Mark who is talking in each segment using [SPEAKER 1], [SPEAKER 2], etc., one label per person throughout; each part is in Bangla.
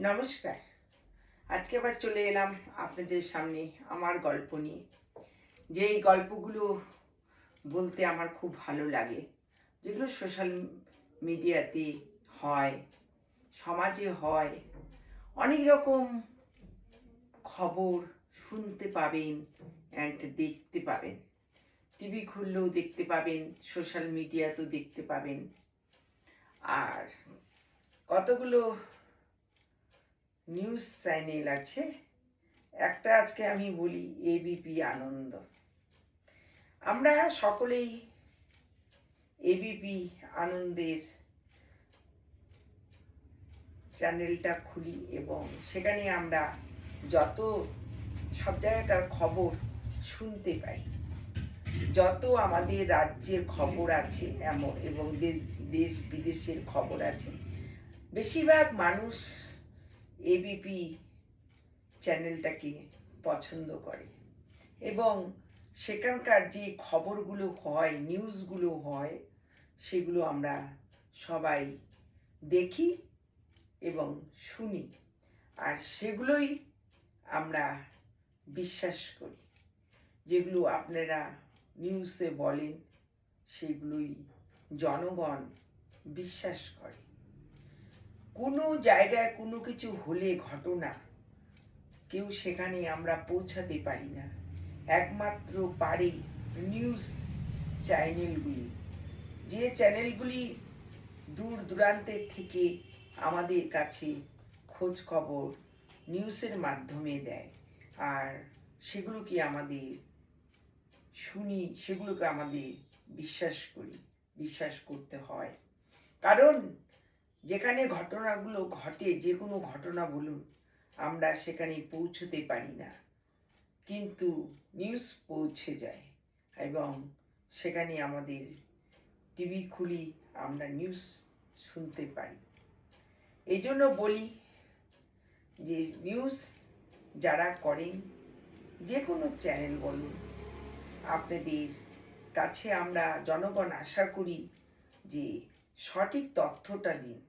[SPEAKER 1] নমস্কার। আজকে আবার চলে এলাম আপনাদের সামনে আমার গল্প নিয়ে। যেই গল্পগুলো বলতে আমার খুব ভালো লাগে, যেগুলো সোশ্যাল মিডিয়াতে হয়, সমাজে হয়, অনেক রকম খবর শুনতে পাবেন অ্যান্ড দেখতে পাবেন। টিভি খুললেও দেখতে পাবেন, সোশ্যাল মিডিয়াতেও দেখতে পাবেন। আর কতগুলো নিউজ চ্যানেল আছে। একটা আজকে আমি বলি এবিপি আনন্দ। আমরা সকলেই এবিপি আনন্দের চ্যানেলটা খুলি এবং সেখানে আমরা যত সব জায়গাকার খবর শুনতে পাই, যত আমাদের রাজ্যের খবর আছে এমন এবং দেশ বিদেশের খবর আছে, বেশিরভাগ মানুষ এবিপি চ্যানেলটাকে পছন্দ করে এবং সেখানকার যে খবরগুলো হয়, নিউজগুলো হয়, সেগুলো আমরা সবাই দেখি এবং শুনি। আর সেগুলোই আমরা বিশ্বাস করি। যেগুলো আপনারা নিউজে বলেন, সেগুলোই জনগণ বিশ্বাস করে। কোনো জায়গায় কোনো কিছু হলে ঘটনা, কেউ সেখানে আমরা পৌঁছাতে পারি না। একমাত্র পারে নিউজ চ্যানেলগুলি, যে চ্যানেলগুলি দূর দূরান্তের থেকে আমাদের কাছে খোঁজ খবর নিউজের মাধ্যমে দেয়। আর সেগুলোকে আমাদের শুনি, সেগুলোকে আমাদের বিশ্বাস করি, বিশ্বাস করতে হয়। কারণ যেখানে ঘটনাগুলো ঘটে, যে কোনো ঘটনা বলুন, আমরা সেখানে পৌঁছতে পারি না, কিন্তু নিউজ পৌঁছে যায় এবং সেখানে আমাদের টিভি খুলি, আমরা নিউজ শুনতে পারি। এই জন্য বলি যে নিউজ যারা করেন, যে কোনো চ্যানেল বলুন, আপনাদের কাছে আমরা জনগণ আশা করি যে সঠিক তথ্যটা দিন।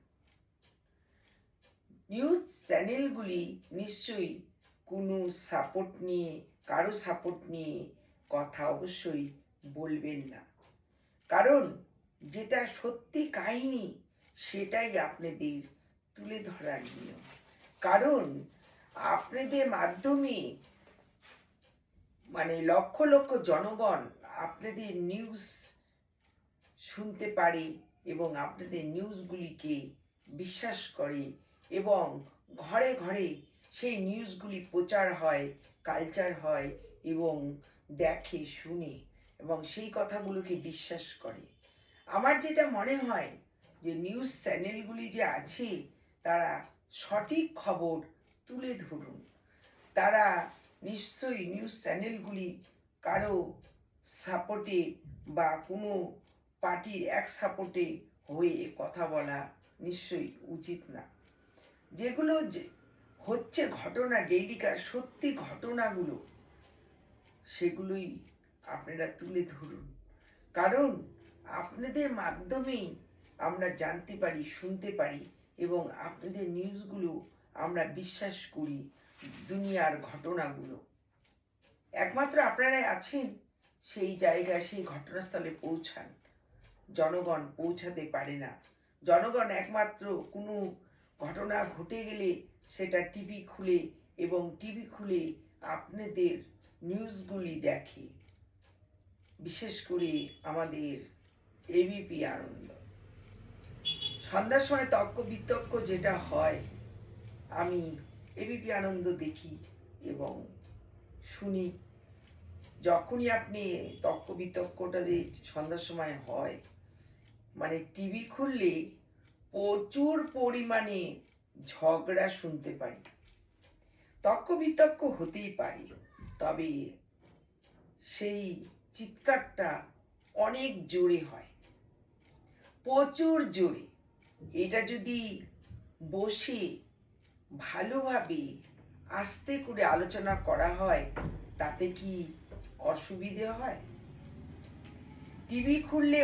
[SPEAKER 1] নিউজ চ্যানেলগুলি নিশ্চয়ই কোনো সাপোর্ট নিয়ে, কারো সাপোর্ট নিয়ে কথা অবশ্যই বলবেন না। কারণ যেটা সত্যি কাহিনী, সেটাই আপনাদের তুলে ধরার নিয়ম। কারণ আপনাদের মাধ্যমে লক্ষ লক্ষ জনগণ আপনাদের নিউজ শুনতে পারে এবং আপনাদের নিউজগুলিকে বিশ্বাস করে এবং ঘরে ঘরে সেই নিউজগুলি প্রচার হয়, কালচার হয় এবং দেখে, শুনে এবং সেই কথাগুলোকে বিশ্বাস করে। আমার যেটা মনে হয় যে নিউজ চ্যানেলগুলি যে আছে, তারা সঠিক খবর তুলে ধরুন। তারা নিশ্চয়ই নিউজ চ্যানেলগুলি কারো সাপোর্টে বা কোনো পার্টির এক সাপোর্টে হয়ে কথা বলা নিশ্চয়ই উচিত না। যেগুলো হচ্ছে ঘটনা, ডেইলিকার সত্যি ঘটনাগুলো, সেগুলোই আপনারা তুলে ধরুন। কারণ আপনাদের মাধ্যমেই আমরা জানতে পারি, শুনতে পারি এবং আপনাদের নিউজগুলো আমরা বিশ্বাস করি। দুনিয়ার ঘটনাগুলো একমাত্র আপনারাই আছেন সেই জায়গায়, সেই ঘটনাস্থলে পৌঁছান। জনগণ পৌঁছাতে পারে না। জনগণ একমাত্র কোনো ঘটনা ঘটে গেলে সেটা টিভি খুলে এবং টিভি খুলে আপনাদের নিউজগুলি দেখে। বিশেষ করে আমাদের এবিপি আনন্দ। সন্ধ্যার সময় তর্ক বিতর্ক যেটা হয়, আমি এবিপি আনন্দ দেখি এবং শুনি। যখনই আপনি তর্ক বিতর্কটা যে সন্ধ্যার সময় হয়, টিভি খুললে প্রচুর পরিমাণে ঝগড়া শুনতে পারি। তর্ক বিতর্ক হতেই পারে, তবে সেই চিৎকারটা অনেক জোরে হয়, প্রচুর জোরে। এটা যদি বসে ভালোভাবে আস্তে করে আলোচনা করা হয়, তাতে কি অসুবিধে হয়? টিভি খুললে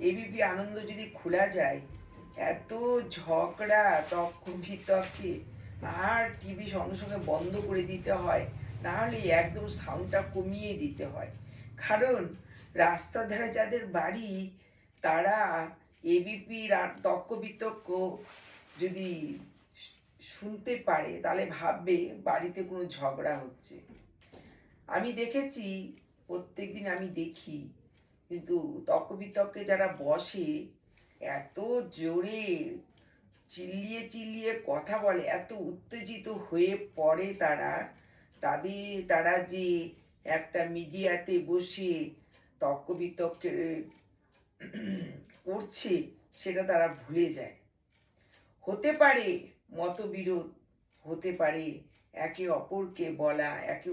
[SPEAKER 1] এবিপি আনন্দ যদি খোলা যায়, এত ঝগড়া তর্ক বিতর্কে, আর টিভি সঙ্গে সঙ্গে বন্ধ করে দিতে হয়, না হলে একদম সাউন্ডটা কমিয়ে দিতে হয়। কারণ রাস্তার ধারে যাদের বাড়ি, তারা এবিপি তর্ক বিতর্ক যদি শুনতে পারে তাহলে ভাববে বাড়িতে কোনো ঝগড়া হচ্ছে। আমি দেখেছি, প্রত্যেকদিন আমি দেখি, কিন্তু তর্ক বিতর্কে যারা বসে এত জোরে চিল্লিয়ে চিল্লিয়ে কথা বলে, এত উত্তেজিত হয়ে পড়ে তারা, তারা যে একটা মিডিয়াতে বসে তর্ক বিতর্কের করছে, সেটা তারা ভুলে যায়। হতে পারে মতবিরোধ, হতে পারে একে অপরকে বলা, একে